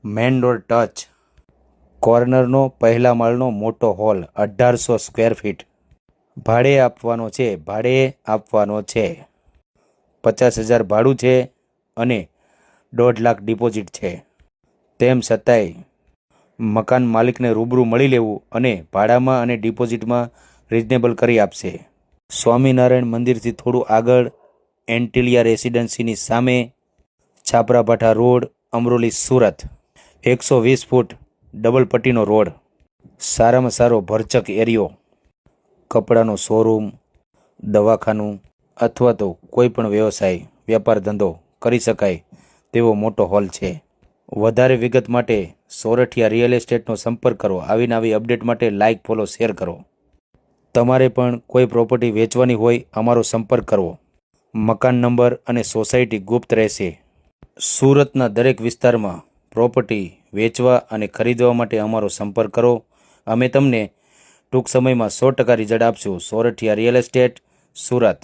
Main door touch, કોર્નરનો પહેલા માળનો મોટો hall 1800 square feet, ભાડે આપવાનો છે 50,000 ભાડું છે અને 1.5 લાખ ડિપોઝિટ છે. તેમ છતાંય મકાન માલિકને રૂબરૂ મળી લેવું અને ભાડામાં અને ડિપોઝિટમાં રિઝનેબલ કરી આપશે. સ્વામિનારાયણ મંદિરથી થોડું આગળ, એન્ટિલિયા રેસિડેન્સીની સામે, છાપરાભાઠા રોડ, અમરોલી, સુરત. 120 ફૂટ ડબલ પટ્ટીનો રોડ. સારામાં સારો ભરચક એરિયો. કપડાનો શોરૂમ, દવાખાનું અથવા તો કોઈ પણ વ્યવસાય, વેપાર ધંધો કરી શકાય તેવો મોટો હોલ છે. વધારે વિગત માટે સોરઠિયા રિયલ એસ્ટેટનો સંપર્ક કરો. આવી નવી અપડેટ માટે લાઇક, ફોલો, શેર કરો. તમારે પણ કોઈ પ્રોપર્ટી વેચવાની હોય અમારો સંપર્ક કરવો. મકાન નંબર અને સોસાયટી ગુપ્ત રહેશે. સુરતના દરેક વિસ્તારમાં પ્રોપર્ટી વેચવા અને ખરીદવા માટે અમારો સંપર્ક કરો. અમે તમને ટૂંક સમયમાં 100% રિઝલ્ટ આપશું. Sorathiya real estate, Surat.